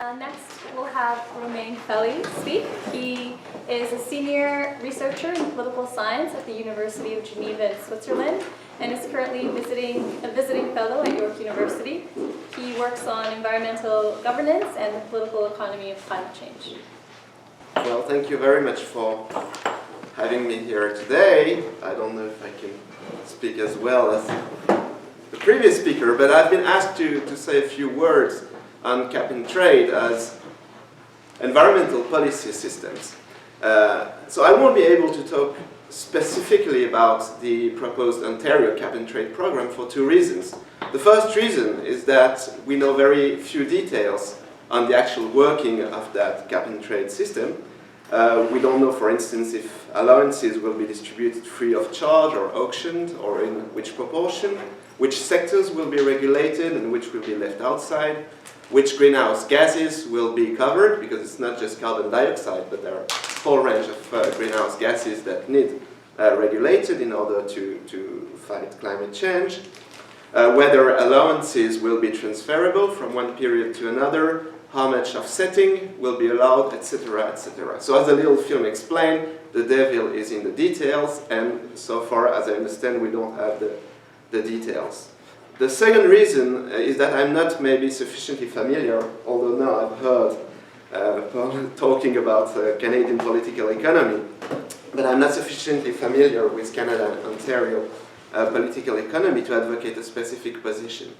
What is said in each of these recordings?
Next, we'll have Romain Felli speak. He is a senior researcher in political science at the University of Geneva in Switzerland and is currently a visiting fellow at York University. He works on environmental governance and the political economy of climate change. Well, thank you very much for having me here today. I don't know if I can speak as well as the previous speaker, but I've been asked to say a few words on cap and trade as environmental policy systems. So I won't be able to talk specifically about the proposed Ontario cap and trade program for two reasons. The first reason is that we know very few details on the actual working of that cap and trade system. We don't know, for instance, if allowances will be distributed free of charge or auctioned, or in which proportion, which sectors will be regulated and which will be left outside, which greenhouse gases will be covered, because it's not just carbon dioxide, but there are a whole range of greenhouse gases that need regulated in order to fight climate change, whether allowances will be transferable from one period to another, how much offsetting will be allowed, etc., etc. So as the little film explained, the devil is in the details, and so far as I understand, we don't have the details. The second reason is that I'm not maybe sufficiently familiar, although now I've heard talking about Canadian political economy, but I'm not sufficiently familiar with Canada and Ontario political economy to advocate a specific position.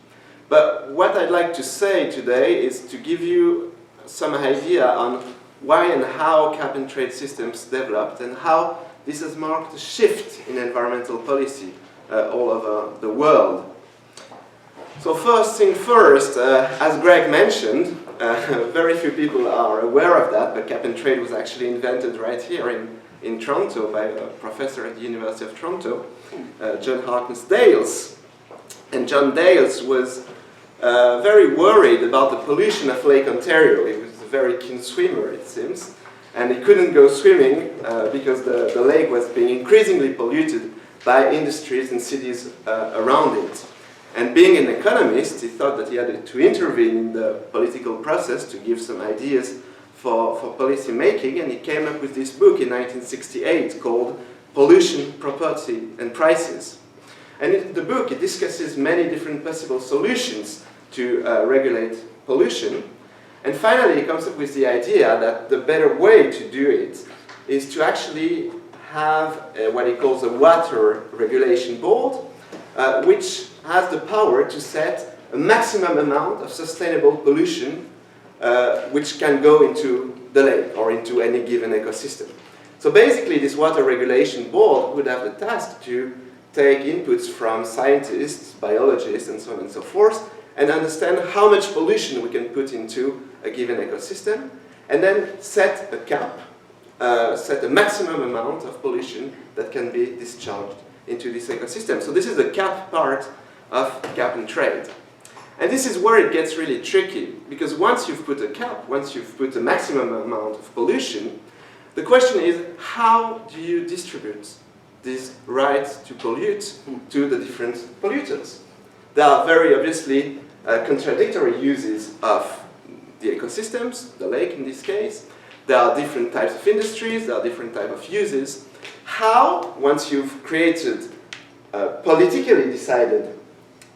But what I'd like to say today is to give you some idea on why and how cap and trade systems developed and how this has marked a shift in environmental policy all over the world. So first thing first, as Greg mentioned, very few people are aware of that, but cap and trade was actually invented right here in Toronto by a professor at the University of Toronto, John Harkness Dales. And John Dales was very worried about the pollution of Lake Ontario. He was a very keen swimmer, it seems, and he couldn't go swimming because the lake was being increasingly polluted by industries and cities around it. And being an economist, he thought that he had to intervene in the political process to give some ideas for policy making, and he came up with this book in 1968 called Pollution, Property and Prices. And in the book, it discusses many different possible solutions to regulate pollution. And finally, he comes up with the idea that the better way to do it is to actually have what he calls a water regulation board, which has the power to set a maximum amount of sustainable pollution which can go into the lake or into any given ecosystem. So basically, this water regulation board would have the task to take inputs from scientists, biologists, and so on and so forth, and understand how much pollution we can put into a given ecosystem, and then set a cap, set a maximum amount of pollution that can be discharged into this ecosystem. So this is the cap part of cap and trade. And this is where it gets really tricky, because once you've put a cap, once you've put a maximum amount of pollution, the question is, how do you distribute this right to pollute to the different polluters? There are very obviously contradictory uses of the ecosystems, the lake in this case. There are different types of industries, there are different types of uses. How, once you've created a politically decided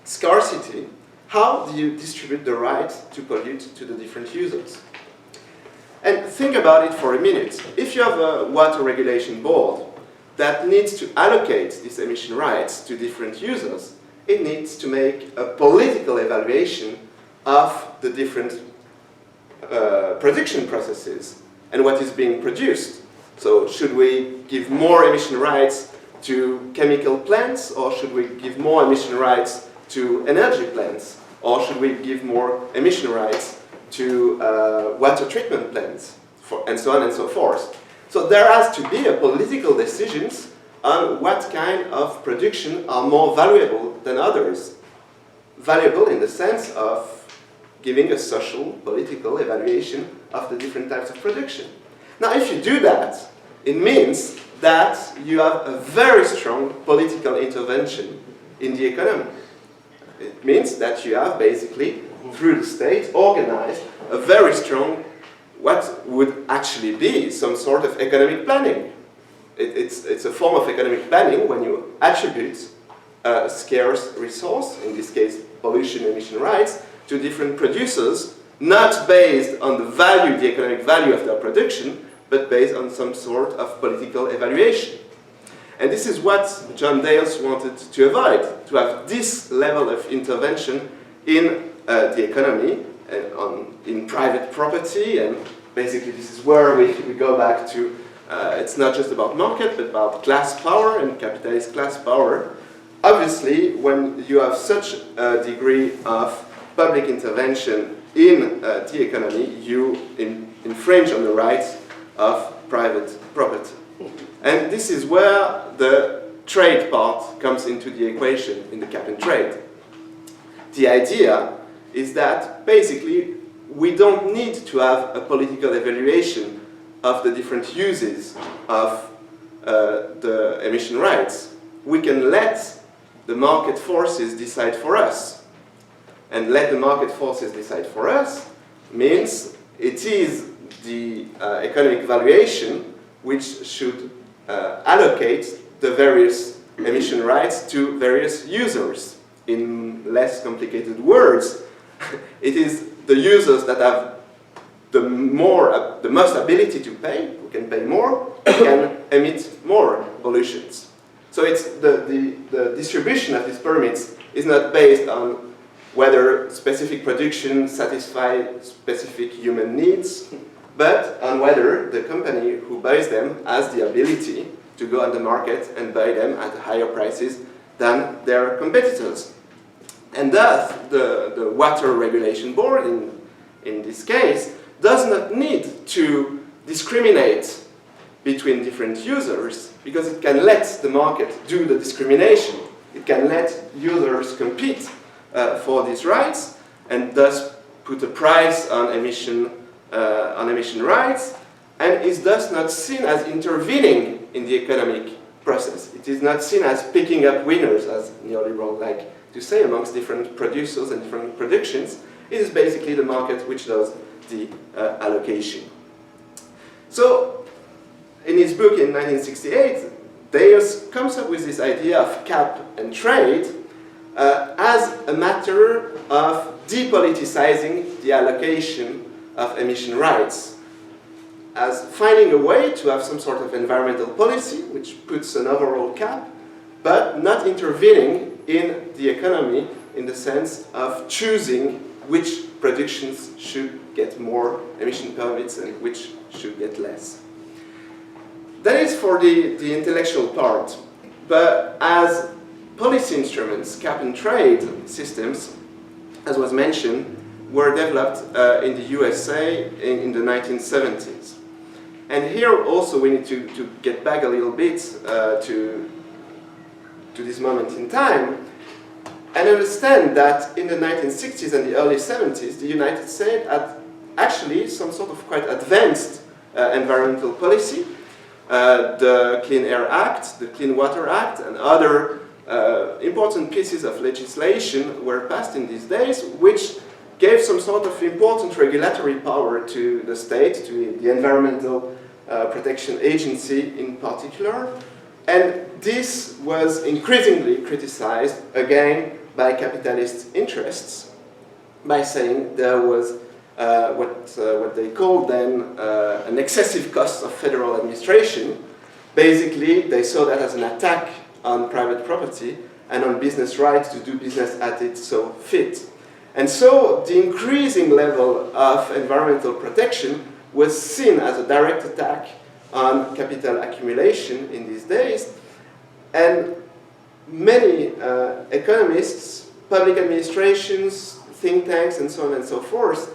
scarcity, how do you distribute the right to pollute to the different users? And think about it for a minute. If you have a water regulation board that needs to allocate these emission rights to different users, it needs to make a political evaluation of the different production processes and what is being produced. So should we give more emission rights to chemical plants, or should we give more emission rights to energy plants, or should we give more emission rights to water treatment plants, and so on and so forth. So there has to be a political decisions on what kind of production are more valuable than others. Valuable in the sense of giving a social, political evaluation of the different types of production. Now, if you do that, it means that you have a very strong political intervention in the economy. It means that you have basically through the state, organize a very strong, what would actually be some sort of economic planning. It's a form of economic planning when you attribute a scarce resource, in this case pollution emission rights, to different producers, not based on the value, the economic value of their production, but based on some sort of political evaluation. And this is what John Dales wanted to avoid, to have this level of intervention in the economy and in private property, and basically this is where we go back to, it's not just about market, but about class power and capitalist class power. Obviously, when you have such a degree of public intervention in the economy, you infringe on the rights of private property. And this is where the trade part comes into the equation in the cap and trade. The idea is that basically we don't need to have a political evaluation of the different uses of the emission rights. We can let the market forces decide for us. And let the market forces decide for us means it is the economic valuation which should allocate the various emission rights to various users. In less complicated words, it is the users that have the most ability to pay, who can pay more, can emit more pollutions. So it's the distribution of these permits is not based on whether specific production satisfies specific human needs, but on whether the company who buys them has the ability to go on the market and buy them at higher prices than their competitors. And thus, the Water Regulation Board, in this case, does not need to discriminate between different users, because it can let the market do the discrimination. It can let users compete for these rights, and thus put a price on emission rights, and is thus not seen as intervening in the economic process. It is not seen as picking up winners, as neoliberals like to say, amongst different producers and different productions. It is basically the market which does the allocation. So, in his book in 1968, Dales comes up with this idea of cap and trade as a matter of depoliticizing the allocation of emission rights, as finding a way to have some sort of environmental policy which puts an overall cap, but not intervening in the economy in the sense of choosing which productions should get more emission permits and which should get less. That is for the intellectual part, but as policy instruments, cap and trade systems, as was mentioned, were developed in the USA in the 1970s. And here also we need to get back a little bit to this moment in time and understand that in the 1960s and the early 70s, the United States had actually some sort of quite advanced environmental policy. The Clean Air Act, the Clean Water Act, and other important pieces of legislation were passed in these days, which gave some sort of important regulatory power to the state, to the Environmental Protection Agency in particular. And this was increasingly criticized, again, by capitalist interests, by saying there was what they called then an excessive cost of federal administration. Basically, they saw that as an attack on private property and on business rights to do business as it so fit. And so the increasing level of environmental protection was seen as a direct attack on capital accumulation in these days. And many economists, public administrations, think tanks, and so on and so forth,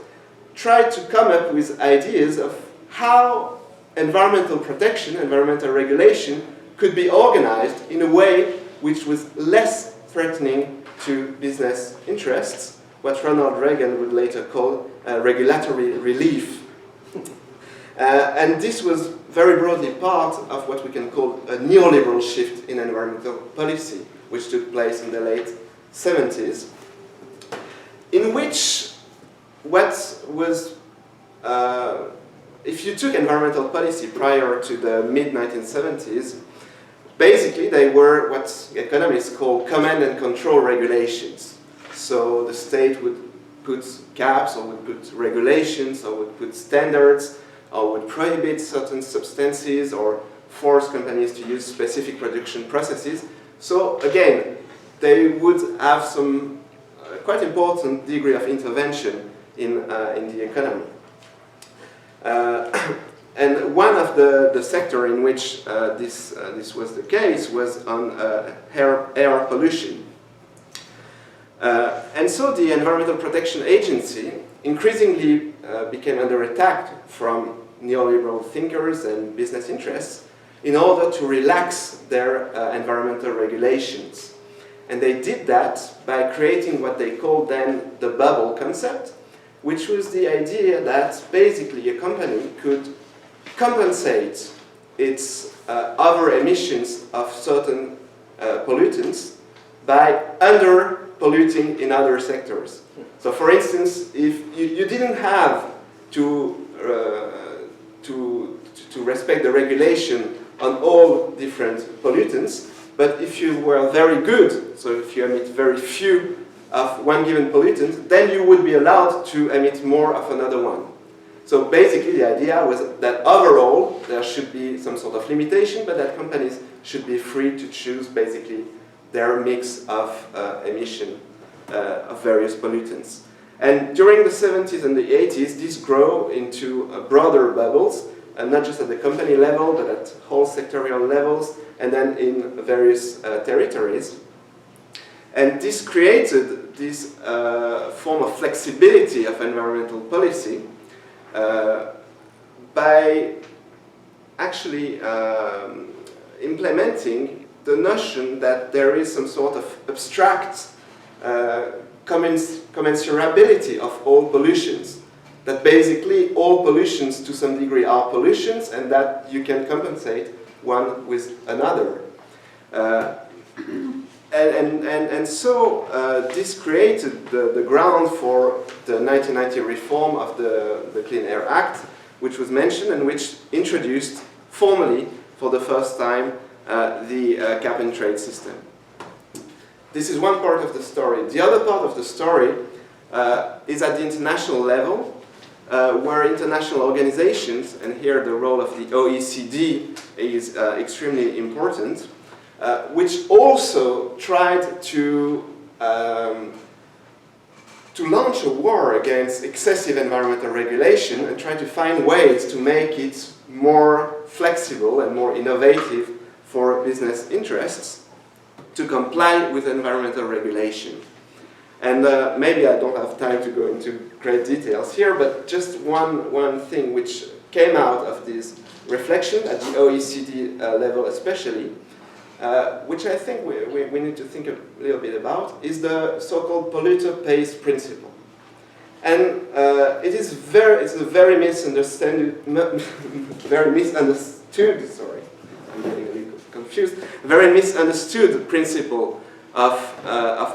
tried to come up with ideas of how environmental protection, environmental regulation, could be organized in a way which was less threatening to business interests, what Ronald Reagan would later call regulatory relief. And this was very broadly part of what we can call a neoliberal shift in environmental policy, which took place in the late 70s, in which what was, if you took environmental policy prior to the mid-1970s, basically they were what economists call command and control regulations. So the state would put caps, or would put regulations, or would put standards, or would prohibit certain substances, or force companies to use specific production processes. So again, they would have some quite important degree of intervention in the economy. And one of the sector in which this was the case was on air pollution. And so the Environmental Protection Agency increasingly became under attack from neoliberal thinkers and business interests in order to relax their environmental regulations. And they did that by creating what they called then the bubble concept, which was the idea that basically a company could compensate its over emissions of certain pollutants by under polluting in other sectors. So for instance, if you didn't have to respect the regulation on all different pollutants, but if you were very good, so if you emit very few of one given pollutant, then you would be allowed to emit more of another one. So basically the idea was that overall there should be some sort of limitation, but that companies should be free to choose basically their mix of emission of various pollutants. And during the 70s and the 80s, this grew into broader bubbles, and not just at the company level, but at whole sectorial levels, and then in various territories. And this created this form of flexibility of environmental policy by actually implementing the notion that there is some sort of abstract commensurability of all pollutions. That basically all pollutions to some degree are pollutions, and that you can compensate one with another. And so this created the ground for the 1990 reform of the Clean Air Act, which was mentioned and which introduced formally for the first time the cap and trade system. This is one part of the story. The other part of the story is at the international level, where international organizations, and here the role of the OECD is extremely important, which also tried to launch a war against excessive environmental regulation and try to find ways to make it more flexible and more innovative for business interests to comply with environmental regulation. And maybe I don't have time to go into great details here, but just one thing which came out of this reflection at the OECD level especially, which I think we need to think a little bit about, is the so-called polluter pays principle. And it's a very misunderstood, sorry, I'm getting a little confused, very misunderstood principle of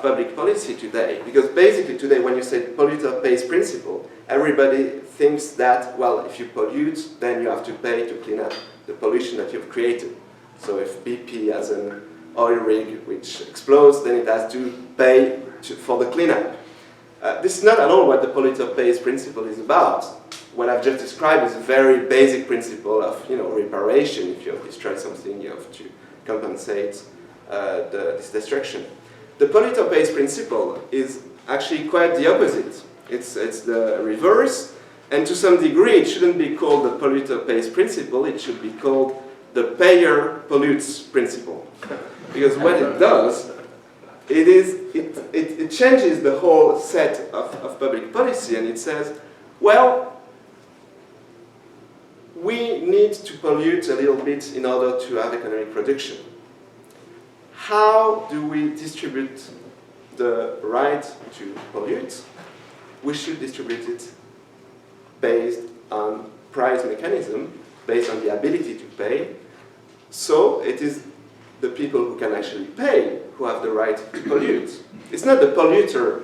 public policy today. Because basically today when you say polluter pays principle, everybody thinks that, well, if you pollute, then you have to pay to clean up the pollution that you've created. So if BP has an oil rig which explodes, then it has to pay for the cleanup. This is not at all what the polluter pays principle is about. What I've just described is a very basic principle of reparation. If you have destroyed something, you have to compensate this destruction. The polluter pays principle is actually quite the opposite. It's the reverse, and to some degree it shouldn't be called the polluter pays principle, it should be called the payer pollutes principle. Because what it does, it changes the whole set of public policy, and it says, well, we need to pollute a little bit in order to have economic production. How do we distribute the right to pollute? We should distribute it based on price mechanism, based on the ability to pay. So it is the people who can actually pay who have the right to pollute. It's not the polluter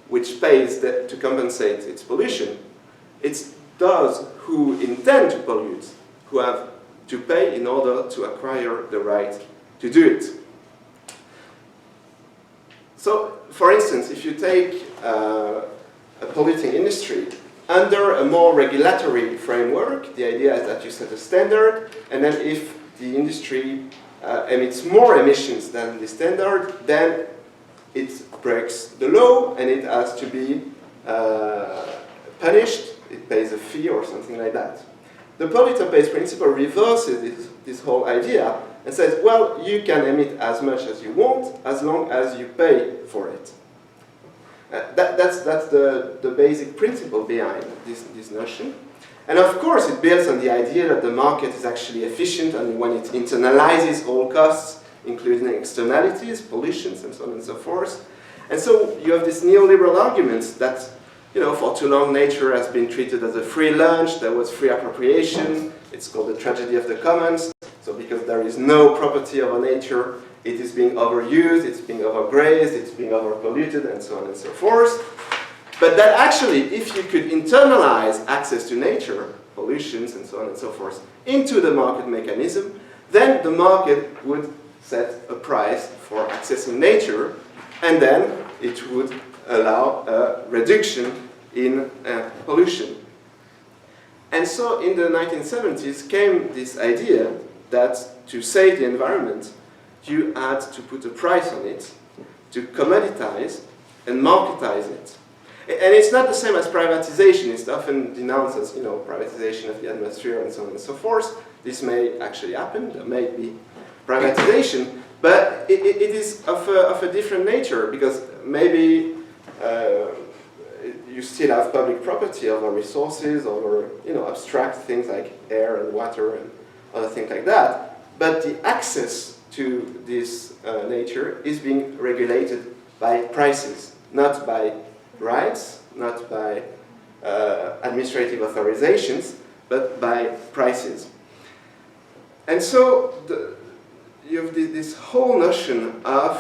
which pays to compensate its pollution. It's those who intend to pollute who have to pay in order to acquire the right to do it. So, for instance, if you take a polluting industry, under a more regulatory framework, the idea is that you set a standard, and then if the industry emits more emissions than the standard, then it breaks the law and it has to be punished. It pays a fee or something like that. The polluter pays principle reverses this whole idea and says, well, you can emit as much as you want as long as you pay for it. That's the basic principle behind this notion. And of course, it builds on the idea that the market is actually efficient and when it internalizes all costs, including externalities, pollutions, and so on and so forth. And so you have this neoliberal argument that, you know, for too long nature has been treated as a free lunch, there was free appropriation, it's called the tragedy of the commons. So because there is no property over nature, it is being overused, it's being overgrazed, it's being overpolluted, and so on and so forth. But that actually, if you could internalize access to nature, pollutions, and so on and so forth, into the market mechanism, then the market would set a price for accessing nature, and then it would allow a reduction in pollution. And so in the 1970s came this idea that to save the environment, you had to put a price on it, to commoditize and marketize it. And it's not the same as privatization. It's often denounced as, you know, privatization of the atmosphere and so on and so forth. This may actually happen. There may be privatization, but it is of a different nature because maybe you still have public property over resources, over, you know, abstract things like air and water and other things like that. But the access to this nature is being regulated by prices, not by rights, not by administrative authorizations, but by prices. And so you have this whole notion of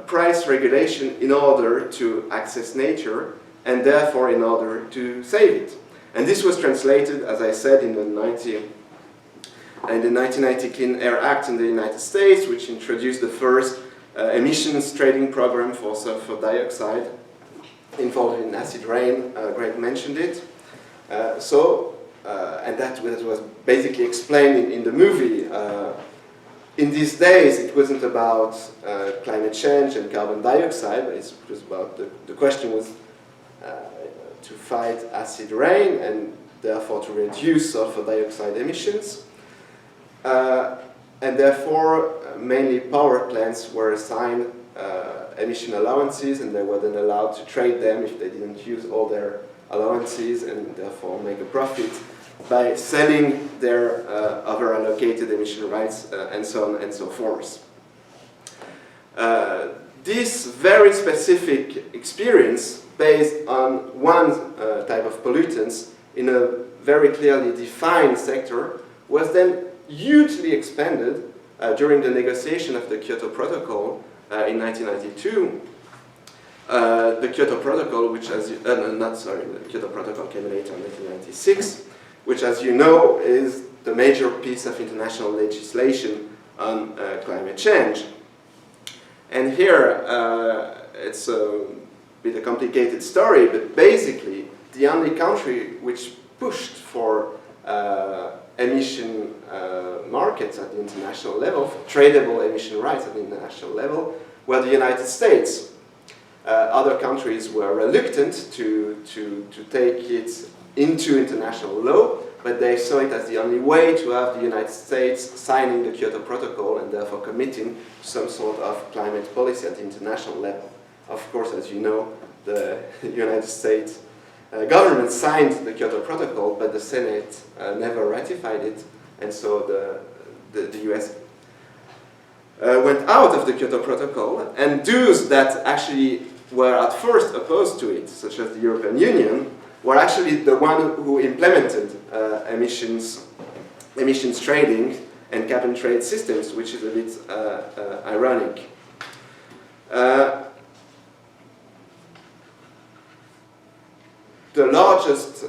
price regulation in order to access nature and therefore in order to save it. And this was translated, as I said, in the 1990 Clean Air Act in the United States, which introduced the first emissions trading program for sulfur dioxide involved in acid rain. Greg mentioned it. And that was basically explained in the movie. In these days, it wasn't about climate change and carbon dioxide, but it was about the question was to fight acid rain and therefore to reduce sulfur dioxide emissions. And therefore, mainly power plants were assigned emission allowances, and they were then allowed to trade them if they didn't use all their allowances and therefore make a profit by selling their over-allocated emission rights and so on and so forth. This very specific experience based on one type of pollutants in a very clearly defined sector was then hugely expanded during the negotiation of the Kyoto Protocol in 1992. The Kyoto Protocol, which as you, the Kyoto Protocol came later in 1996, which as you know is the major piece of international legislation on climate change. And here it's a bit a complicated story, but basically the only country which pushed for emission markets at the international level, for tradable emission rights at the international level, were the United States. Other countries were reluctant to take it into international law, but they saw it as the only way to have the United States signing the Kyoto Protocol and therefore committing to some sort of climate policy at the international level. Of course, as you know, the United States government signed the Kyoto Protocol, but the Senate never ratified it, and so the US went out of the Kyoto Protocol, and those that actually were at first opposed to it, such as the European Union, were actually the one who implemented emissions trading and cap and trade systems, which is a bit ironic. the largest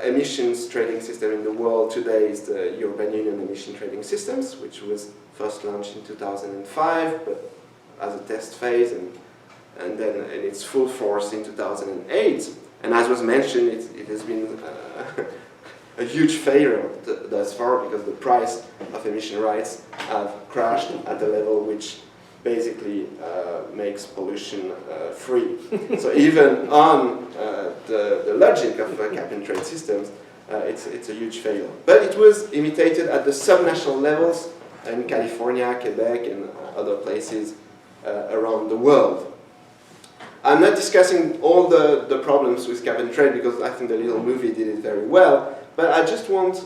emissions trading system in the world today is the European Union Emission Trading Systems, which was first launched in 2005, but as a test phase, and then in its full force in 2008. And as was mentioned, it has been a huge failure thus far, because the price of emission rights have crashed at a level which basically makes pollution free. So even on the logic of cap and trade systems, it's a huge failure. But it was imitated at the subnational levels in California, Quebec, and other places around the world. I'm not discussing all the problems with cap and trade, because I think the little movie did it very well, but I just want,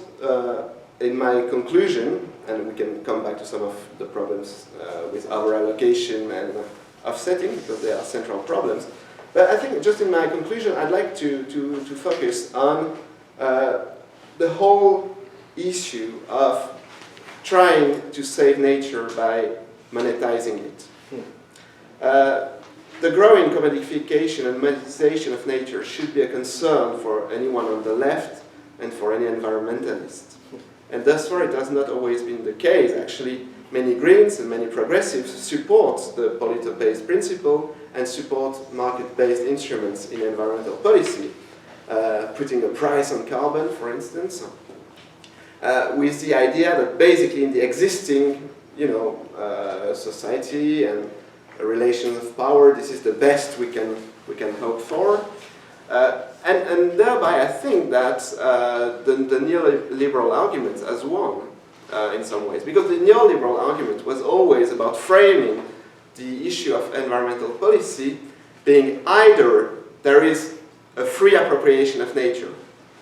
in my conclusion, and we can come back to some of the problems with over-allocation and offsetting, because they are central problems. But I think just in my conclusion, I'd like to focus on the whole issue of trying to save nature by monetizing it. The growing commodification and monetization of nature should be a concern for anyone on the left and for any environmentalist. And thus far, it has not always been the case. Actually, many Greens and many progressives support the polluter-based principle and support market-based instruments in environmental policy, putting a price on carbon, for instance, with the idea that basically in the existing, society and relations of power, this is the best we can hope for. And thereby, I think that the neoliberal argument has won in some ways, because the neoliberal argument was always about framing the issue of environmental policy being either there is a free appropriation of nature,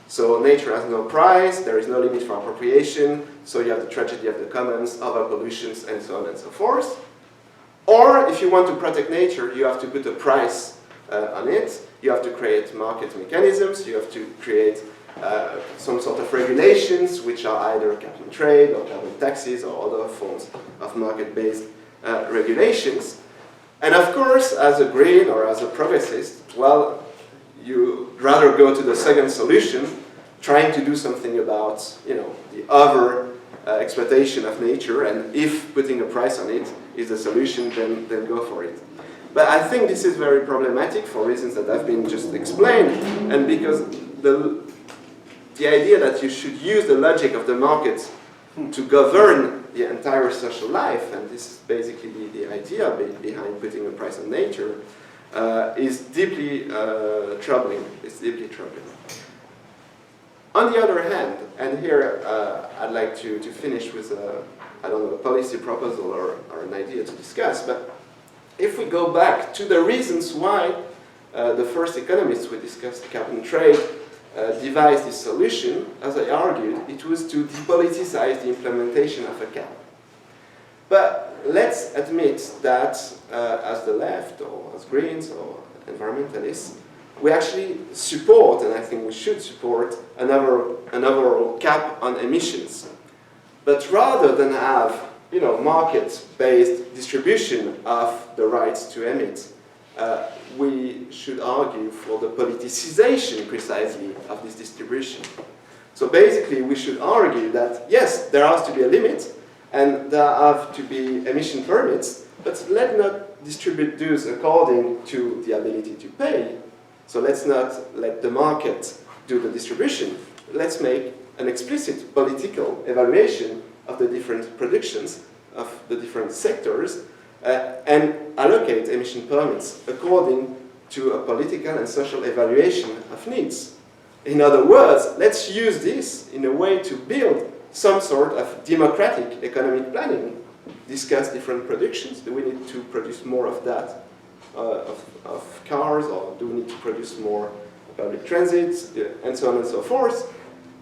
so nature has no price, there is no limit for appropriation, so you have the tragedy of the commons, over pollutions, and so on and so forth. Or if you want to protect nature, you have to put a price on it. You have to create market mechanisms. You have to create some sort of regulations, which are either cap and trade or carbon taxes or other forms of market-based regulations. And of course, as a green or as a progressist, well, you rather go to the second solution, trying to do something about, the over exploitation of nature, and if putting a price on it is the solution, then go for it. But I think this is very problematic for reasons that have been just explained, and because the idea that you should use the logic of the market to govern the entire social life, and this is basically the idea behind putting a price on nature, is deeply troubling. It's deeply troubling. On the other hand, and here I'd like to finish with a policy proposal or an idea to discuss, but if we go back to the reasons why the first economists who discussed cap and trade devised this solution, as I argued, it was to depoliticize the implementation of a cap. But let's admit that as the left, or as Greens, or environmentalists, we actually support, and I think we should support, an overall cap on emissions. But rather than have market-based distribution of the rights to emit, we should argue for the politicization precisely of this distribution. So basically, we should argue that, yes, there has to be a limit, and there have to be emission permits, but let's not distribute those according to the ability to pay. So let's not let the market do the distribution. Let's make an explicit political evaluation of the different productions of the different sectors and allocate emission permits according to a political and social evaluation of needs. In other words, let's use this in a way to build some sort of democratic economic planning. Discuss different productions. Do we need to produce more of that, of cars, or do we need to produce more public transit, and so on and so forth,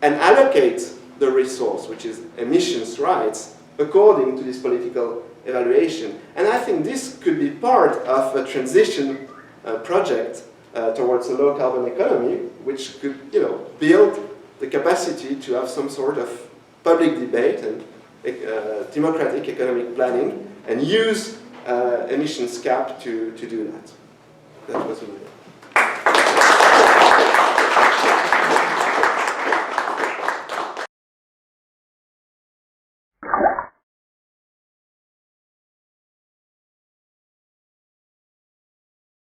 and allocate the resource, which is emissions rights, according to this political evaluation. And I think this could be part of a transition project towards a low-carbon economy, which could, build the capacity to have some sort of public debate and democratic economic planning, and use emissions cap to do that. That was my